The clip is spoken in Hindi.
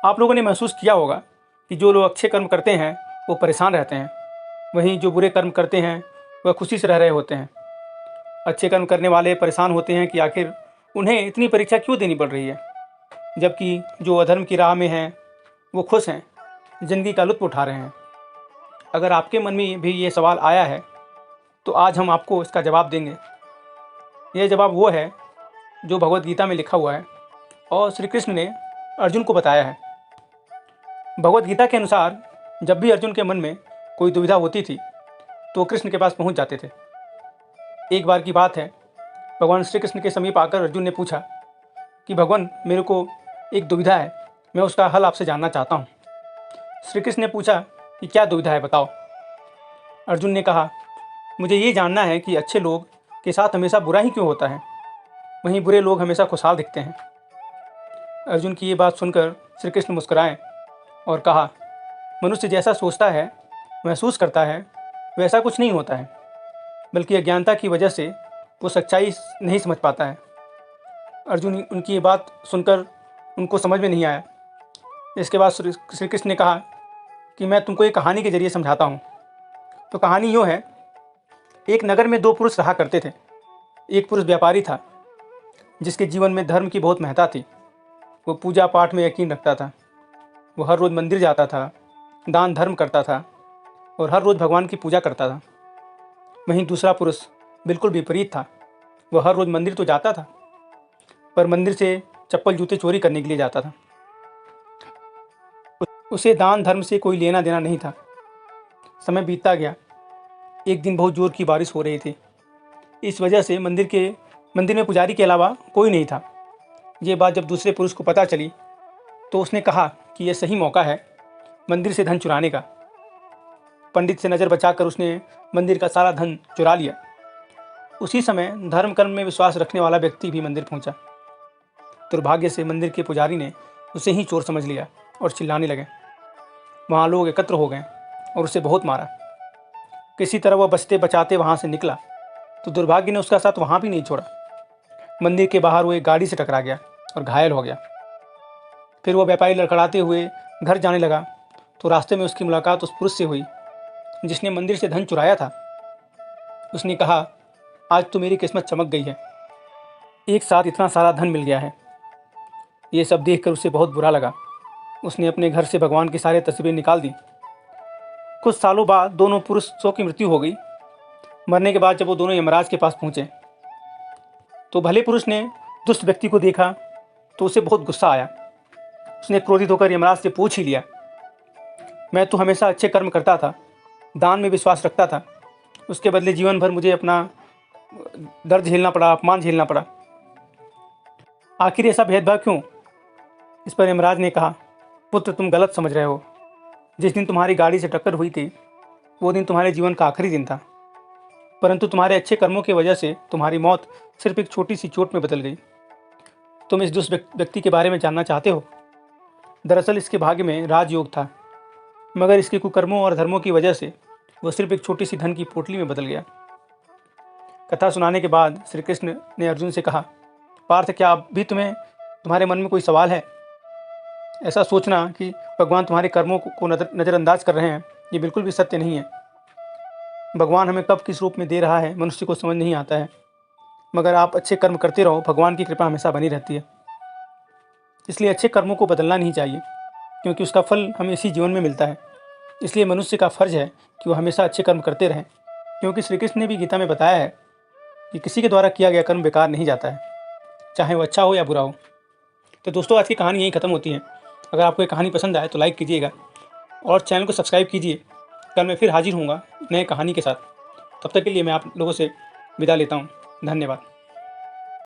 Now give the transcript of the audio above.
आप लोगों ने महसूस किया होगा कि जो लोग अच्छे कर्म करते हैं वो परेशान रहते हैं, वहीं जो बुरे कर्म करते हैं वह खुशी से रह रहे होते हैं। अच्छे कर्म करने वाले परेशान होते हैं कि आखिर उन्हें इतनी परीक्षा क्यों देनी पड़ रही है, जबकि जो अधर्म की राह में हैं वो खुश हैं, ज़िंदगी का लुत्फ़ उठा रहे हैं। अगर आपके मन में भी ये सवाल आया है तो आज हम आपको इसका जवाब देंगे। यह जवाब वो है जो भगवद गीता में लिखा हुआ है और श्री कृष्ण ने अर्जुन को बताया है। भगवद गीता के अनुसार जब भी अर्जुन के मन में कोई दुविधा होती थी तो कृष्ण के पास पहुंच जाते थे। एक बार की बात है, भगवान श्री कृष्ण के समीप आकर अर्जुन ने पूछा कि भगवान, मेरे को एक दुविधा है, मैं उसका हल आपसे जानना चाहता हूँ। श्री कृष्ण ने पूछा कि क्या दुविधा है, बताओ। अर्जुन ने कहा, मुझे ये जानना है कि अच्छे लोग के साथ हमेशा बुरा ही क्यों होता है, वहीं बुरे लोग हमेशा खुशहाल दिखते हैं। अर्जुन की ये बात सुनकर श्री कृष्ण मुस्कुराए और कहा, मनुष्य जैसा सोचता है, महसूस करता है, वैसा कुछ नहीं होता है, बल्कि अज्ञानता की वजह से वो सच्चाई नहीं समझ पाता है। अर्जुन उनकी ये बात सुनकर उनको समझ में नहीं आया। इसके बाद श्री कृष्ण ने कहा कि मैं तुमको एक कहानी के जरिए समझाता हूँ। तो कहानी यूँ है, एक नगर में दो पुरुष रहा करते थे। एक पुरुष व्यापारी था जिसके जीवन में धर्म की बहुत महत्ता थी। वो पूजा पाठ में यकीन रखता था, वो हर रोज़ मंदिर जाता था, दान धर्म करता था और हर रोज़ भगवान की पूजा करता था। वहीं दूसरा पुरुष बिल्कुल विपरीत था। वह हर रोज़ मंदिर तो जाता था, पर मंदिर से चप्पल जूते चोरी करने के लिए जाता था। उसे दान धर्म से कोई लेना देना नहीं था। समय बीतता गया। एक दिन बहुत ज़ोर की बारिश हो रही थी। इस वजह से मंदिर में पुजारी के अलावा कोई नहीं था। ये बात जब दूसरे पुरुष को पता चली तो उसने कहा कि यह सही मौका है मंदिर से धन चुराने का। पंडित से नज़र बचाकर उसने मंदिर का सारा धन चुरा लिया। उसी समय धर्म कर्म में विश्वास रखने वाला व्यक्ति भी मंदिर पहुंचा। दुर्भाग्य से मंदिर के पुजारी ने उसे ही चोर समझ लिया और चिल्लाने लगे। वहाँ लोग एकत्र हो गए और उसे बहुत मारा। किसी तरह वह बचते बचाते वहाँ से निकला तो दुर्भाग्य ने उसका साथ वहाँ भी नहीं छोड़ा। मंदिर के बाहर वो एक गाड़ी से टकरा गया और घायल हो गया। फिर वो व्यापारी लड़खड़ाते हुए घर जाने लगा तो रास्ते में उसकी मुलाकात उस पुरुष से हुई जिसने मंदिर से धन चुराया था। उसने कहा, आज तो मेरी किस्मत चमक गई है, एक साथ इतना सारा धन मिल गया है। ये सब देखकर उसे बहुत बुरा लगा। उसने अपने घर से भगवान की सारी तस्वीरें निकाल दी। कुछ सालों बाद दोनों पुरुषों की मृत्यु हो गई। मरने के बाद जब वो दोनों यमराज के पास पहुंचे तो भले पुरुष ने दुष्ट व्यक्ति को देखा तो उसे बहुत गुस्सा आया। उसने क्रोधित होकर यमराज से पूछ ही लिया, मैं तो हमेशा अच्छे कर्म करता था, दान में विश्वास रखता था, उसके बदले जीवन भर मुझे अपना दर्द झेलना पड़ा, अपमान झेलना पड़ा। आखिर ऐसा भेदभाव क्यों? इस पर यमराज ने कहा, पुत्र, तुम गलत समझ रहे हो। जिस दिन तुम्हारी गाड़ी से टक्कर हुई थी वो दिन तुम्हारे जीवन का आखिरी दिन था, परंतु तुम्हारे अच्छे कर्मों की वजह से तुम्हारी मौत सिर्फ एक छोटी सी चोट में बदल गई। तुम इस दुष्ट व्यक्ति के बारे में जानना चाहते हो? दरअसल इसके भाग्य में राजयोग था, मगर इसके कुकर्मों और धर्मों की वजह से वह सिर्फ एक छोटी सी धन की पोटली में बदल गया। कथा सुनाने के बाद श्री कृष्ण ने अर्जुन से कहा, पार्थ, क्या अब भी तुम्हारे मन में कोई सवाल है? ऐसा सोचना कि भगवान तुम्हारे कर्मों को नज़रअंदाज कर रहे हैं, ये बिल्कुल भी सत्य नहीं है। भगवान हमें कब किस रूप में दे रहा है मनुष्य को समझ नहीं आता है, मगर आप अच्छे कर्म करते रहो, भगवान की कृपा हमेशा बनी रहती है। इसलिए अच्छे कर्मों को बदलना नहीं चाहिए, क्योंकि उसका फल हमें इसी जीवन में मिलता है। इसलिए मनुष्य का फर्ज है कि वह हमेशा अच्छे कर्म करते रहें, क्योंकि श्री कृष्ण ने भी गीता में बताया है कि किसी के द्वारा किया गया कर्म बेकार नहीं जाता है, चाहे वो अच्छा हो या बुरा हो। तो दोस्तों, आज की कहानी यहीं ख़त्म होती है। अगर आपको ये कहानी पसंद आए तो लाइक कीजिएगा और चैनल को सब्सक्राइब कीजिए। कल मैं फिर हाजिर होऊंगा नए कहानी के साथ। तब तक के लिए मैं आप लोगों से विदा लेता हूँ। धन्यवाद।